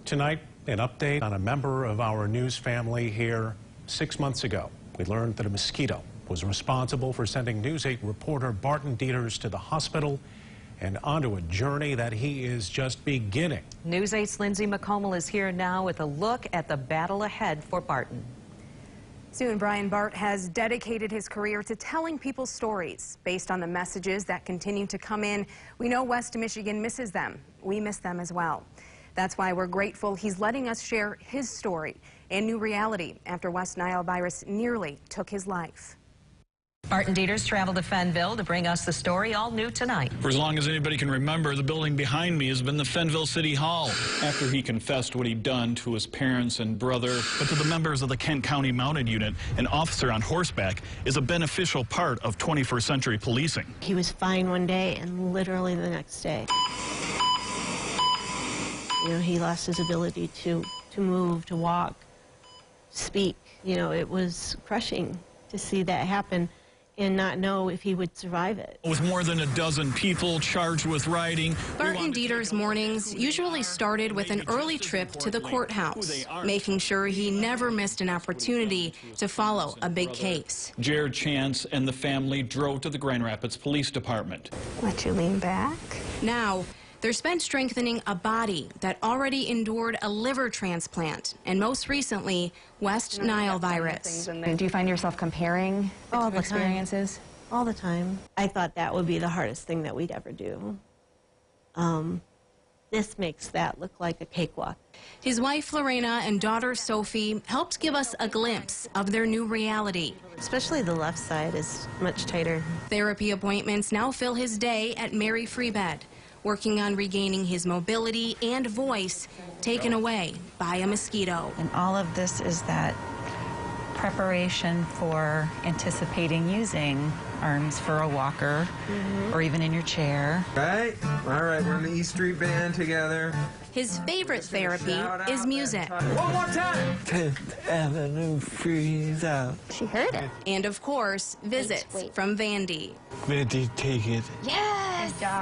Tonight, an update on a member of our news family here. 6 months ago, we learned that a mosquito was responsible for sending News 8 reporter Barton Deiters to the hospital and onto a journey that he is just beginning. News 8's Lindsay McComel is here now with a look at the battle ahead for Barton. Soon, Brian Bart has dedicated his career to telling people's stories. Based on the messages that continue to come in, we know West Michigan misses them. We miss them as well. That's why we're grateful he's letting us share his story and new reality after West Nile virus nearly took his life. Barton Deiters traveled to Fenville to bring us the story, all new tonight. For as long as anybody can remember, the building behind me has been the Fenville City Hall. After he confessed what he'd done to his parents and brother, but to the members of the Kent County Mounted Unit, an officer on horseback is a beneficial part of 21st century policing. He was fine one day and literally the next day, he lost his ability to move, to walk, speak. It was crushing to see that happen and not know if he would survive it. With more than a dozen people charged with riding, Barton Deiters' mornings usually started with an early trip to the courthouse, making sure he never missed an opportunity to follow a big case. Jared Chance and the family drove to the Grand Rapids Police Department. Let you lean back. Now, they're spent strengthening a body that already endured a liver transplant and most recently, West Nile virus. Do you find yourself comparing all the experiences? All the time. I thought that would be the hardest thing that we'd ever do. This makes that look like a cakewalk. His wife Lorena and daughter Sophie helped give us a glimpse of their new reality. Especially the left side is much tighter. Therapy appointments now fill his day at Mary Free Bed, working on regaining his mobility and voice taken away by a mosquito. And all of this is that preparation for anticipating using arms for a walker or even in your chair. Right? All right, we're in the E Street Band together. His favorite therapy is music. One more time! 10th Avenue freeze out. She heard it. And of course, visits from Vandy. Vandy, take it. Yes!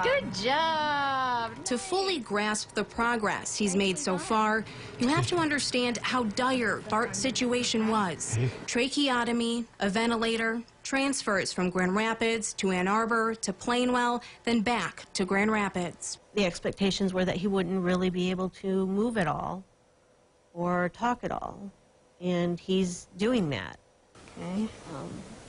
Good job! To fully grasp the progress he's made so far, you have to understand how dire Bart's situation was. Tracheotomy, a ventilator, transfers from Grand Rapids to Ann Arbor to Plainwell, then back to Grand Rapids. The expectations were that he wouldn't really be able to move at all or talk at all, and he's doing that. Okay.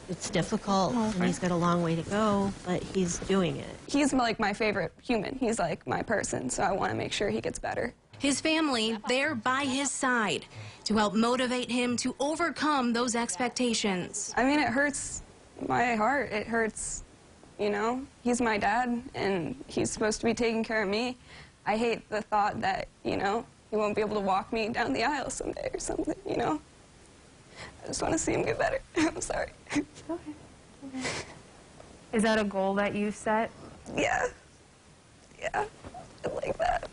It's difficult, and he's got a long way to go, but he's doing it. He's like my favorite human. He's like my person, so I want to make sure he gets better. His family there by his side to help motivate him to overcome those expectations. I mean, it hurts my heart. It hurts, He's my dad, and he's supposed to be taking care of me. I hate the thought that, he won't be able to walk me down the aisle someday or something, I just want to see him get better. I'm sorry. Okay. Is that a goal that you set? Yeah. Yeah, I like that.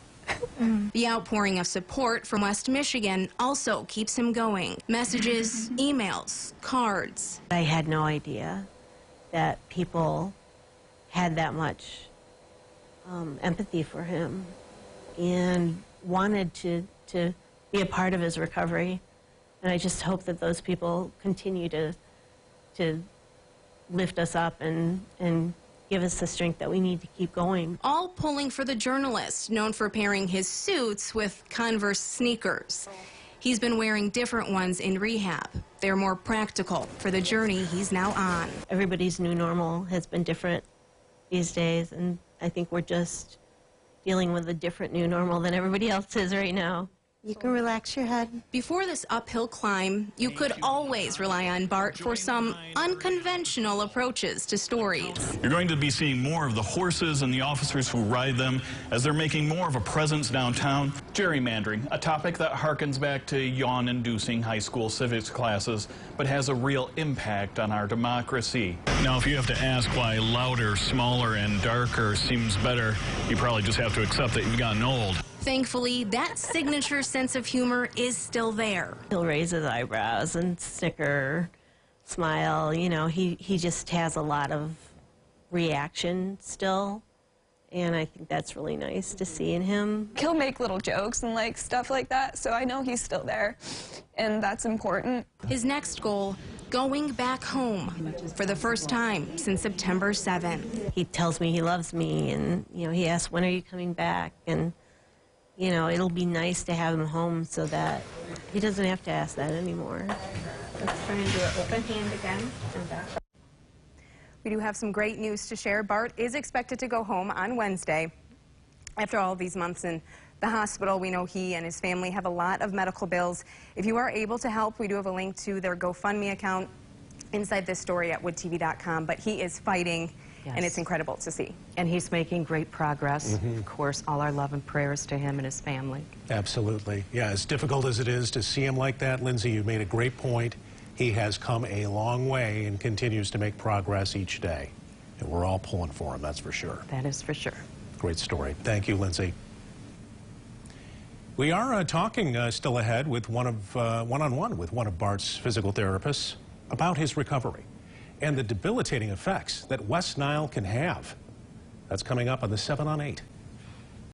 The outpouring of support from West Michigan also keeps him going. Messages, emails, cards. I had no idea that people had that much empathy for him and wanted to be a part of his recovery. And I just hope that those people continue to lift us up and give us the strength that we need to keep going. All pulling for the journalist, known for pairing his suits with Converse sneakers. He's been wearing different ones in rehab. They're more practical for the journey he's now on. Everybody's new normal has been different these days, and I think we're just dealing with a different new normal than everybody else is right now. You can relax your head. Before this uphill climb, you could always rely on Bart for some unconventional approaches to stories. You're going to be seeing more of the horses and the officers who ride them as they're making more of a presence downtown. Gerrymandering, a topic that harkens back to yawn-inducing high school civics classes, but has a real impact on our democracy. Now, if you have to ask why louder, smaller, and darker seems better, you probably just have to accept that you've gotten old. Thankfully, that signature sense of humor is still there. He'll raise his eyebrows and snicker, smile. He just has a lot of reaction still. And I think that's really nice to see in him. He'll make little jokes and like stuff like that, so I know he's still there, and that's important. His next goal, going back home for the first time since September 7th. He tells me he loves me, and he asks, when are you coming back? And it'll be nice to have him home so that he doesn't have to ask that anymore. Let's try and do an open hand again. We do have some great news to share. Bart is expected to go home on Wednesday. After all these months in the hospital, we know he and his family have a lot of medical bills. If you are able to help, we do have a link to their GoFundMe account inside this story at woodtv.com. But he is fighting, and it's incredible to see. And he's making great progress. Of course, all our love and prayers to him and his family. Absolutely. Yeah, as difficult as it is to see him like that, Lindsay, you made a great point. He has come a long way and continues to make progress each day. And we're all pulling for him, that's for sure. That is for sure. Great story. Thank you, Lindsay. We are talking still ahead with one-on-one with one of Bart's physical therapists about his recovery and the debilitating effects that West Nile can have. That's coming up on the 7 on 8.